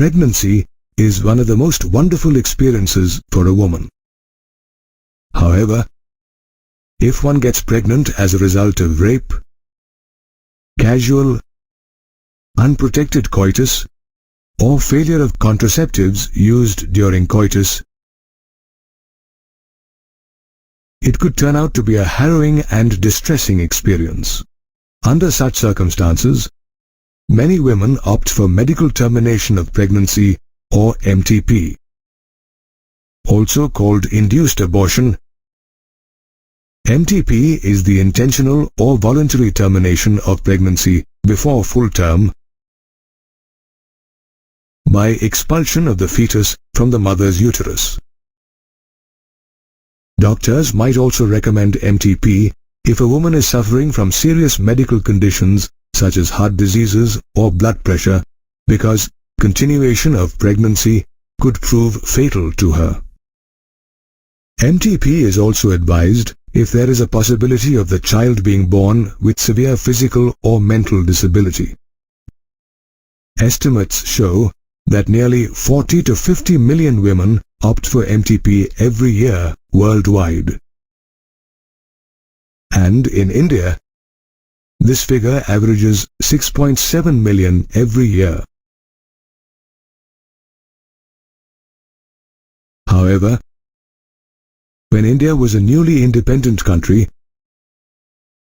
Pregnancy is one of the most wonderful experiences for a woman. However, if one gets pregnant as a result of rape, casual, unprotected coitus, or failure of contraceptives used during coitus, it could turn out to be a harrowing and distressing experience. Under such circumstances, many women opt for medical termination of pregnancy, or MTP. Also called induced abortion, MTP is the intentional or voluntary termination of pregnancy before full term by expulsion of the fetus from the mother's uterus. Doctors might also recommend MTP if a woman is suffering from serious medical conditions such as heart diseases or blood pressure, because continuation of pregnancy could prove fatal to her. MTP is also advised if there is a possibility of the child being born with severe physical or mental disability. Estimates show that nearly 40 to 50 million women opt for MTP every year worldwide. And in India, this figure averages 6.7 million every year. However, when India was a newly independent country,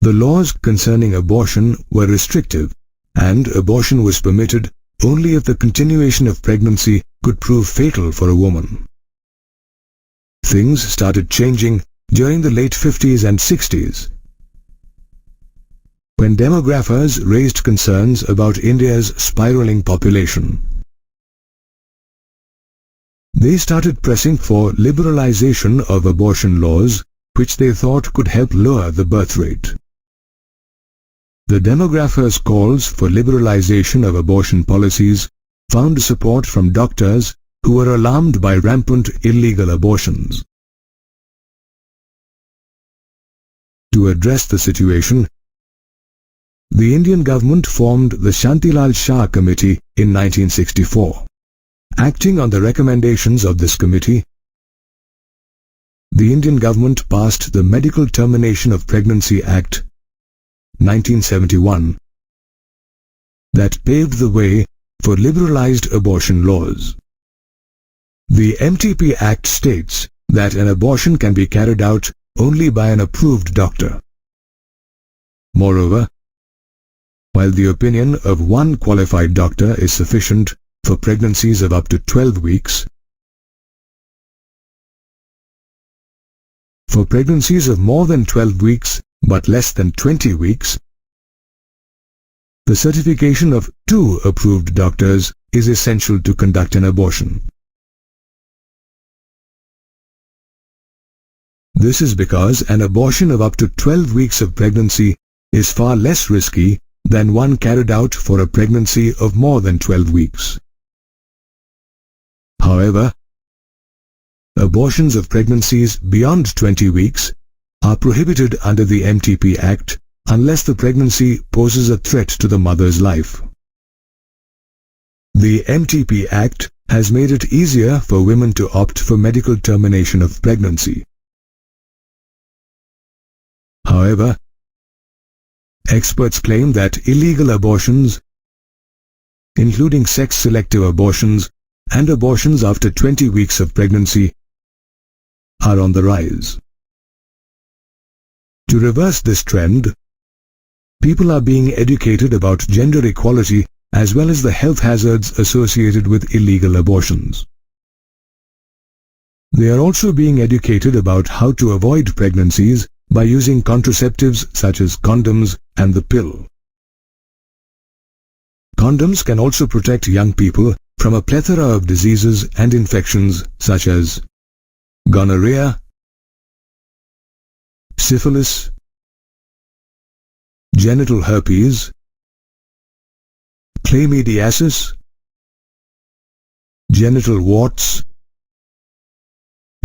the laws concerning abortion were restrictive, and abortion was permitted only if the continuation of pregnancy could prove fatal for a woman. Things started changing during the late 50s and 60s, when demographers raised concerns about India's spiraling population. They started pressing for liberalization of abortion laws, which they thought could help lower the birth rate. The demographers' calls for liberalization of abortion policies found support from doctors who were alarmed by rampant illegal abortions. To address the situation, the Indian government formed the Shantilal Shah Committee in 1964. Acting on the recommendations of this committee, the Indian government passed the Medical Termination of Pregnancy Act, 1971, that paved the way for liberalized abortion laws. The MTP Act states that an abortion can be carried out only by an approved doctor. Moreover, while the opinion of one qualified doctor is sufficient for pregnancies of up to 12 weeks, for pregnancies of more than 12 weeks but less than 20 weeks, the certification of 2 approved doctors is essential to conduct an abortion. This is because an abortion of up to 12 weeks of pregnancy is far less risky than one carried out for a pregnancy of more than 12 weeks. However, abortions of pregnancies beyond 20 weeks are prohibited under the MTP Act unless the pregnancy poses a threat to the mother's life. The MTP Act has made it easier for women to opt for medical termination of pregnancy. However, experts claim that illegal abortions, including sex-selective abortions and abortions after 20 weeks of pregnancy, are on the rise. To reverse this trend, people are being educated about gender equality as well as the health hazards associated with illegal abortions. They are also being educated about how to avoid pregnancies by using contraceptives such as condoms and the pill. Condoms can also protect young people from a plethora of diseases and infections such as gonorrhea, syphilis, genital herpes, chlamydiasis, genital warts,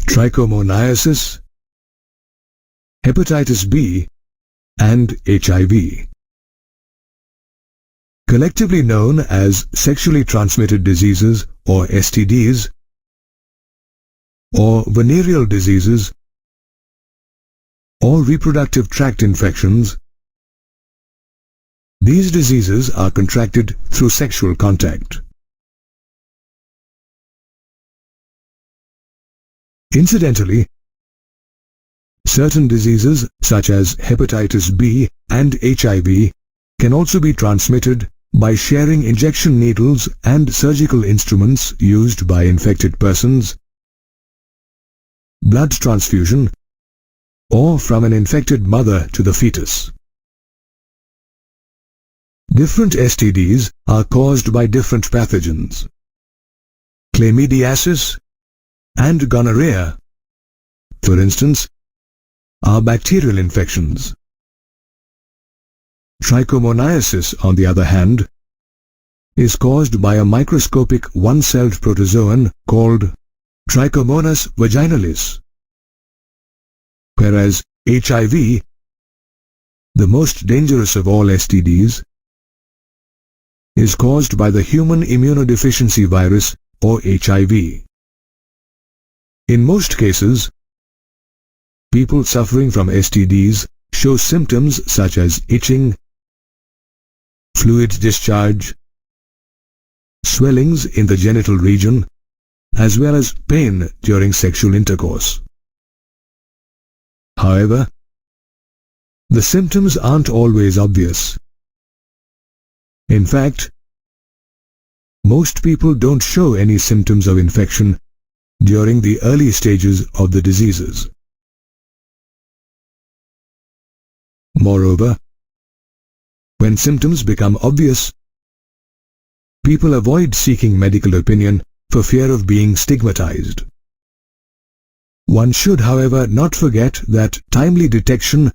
trichomoniasis, hepatitis B, and HIV. collectively known as sexually transmitted diseases or STDs, or venereal diseases, or reproductive tract infections. These diseases are contracted through sexual contact. Incidentally, certain diseases such as hepatitis B and HIV can also be transmitted by sharing injection needles and surgical instruments used by infected persons, blood transfusion, or from an infected mother to the fetus. Different STDs are caused by different pathogens. Chlamydiasis and gonorrhea, for instance, are bacterial infections. Trichomoniasis, on the other hand, is caused by a microscopic one-celled protozoan called Trichomonas vaginalis, whereas HIV, the most dangerous of all STDs, is caused by the human immunodeficiency virus or HIV. In most cases, people suffering from STDs show symptoms such as itching, fluid discharge, swellings in the genital region, as well as pain during sexual intercourse. However, the symptoms aren't always obvious. In fact, most people don't show any symptoms of infection during the early stages of the diseases. Moreover, when symptoms become obvious, people avoid seeking medical opinion for fear of being stigmatized. One should, however, not forget that timely detection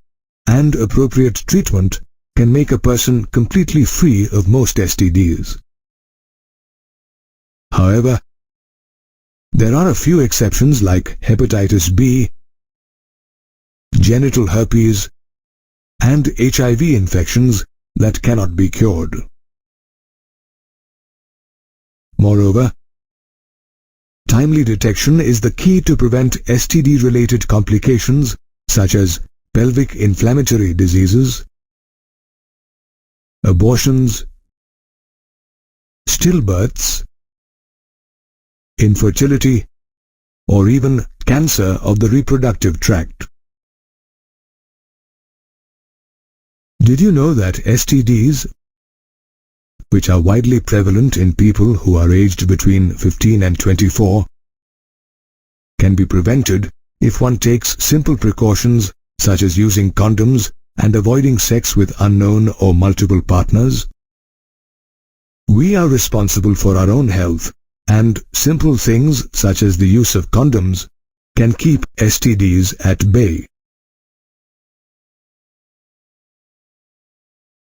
and appropriate treatment can make a person completely free of most STDs. However, there are a few exceptions like hepatitis B, genital herpes, and HIV infections that cannot be cured. Moreover, timely detection is the key to prevent STD-related complications such as pelvic inflammatory diseases, abortions, stillbirths, infertility, or even cancer of the reproductive tract. Did you know that STDs, which are widely prevalent in people who are aged between 15 and 24, can be prevented if one takes simple precautions such as using condoms and avoiding sex with unknown or multiple partners? We are responsible for our own health, and simple things such as the use of condoms can keep STDs at bay.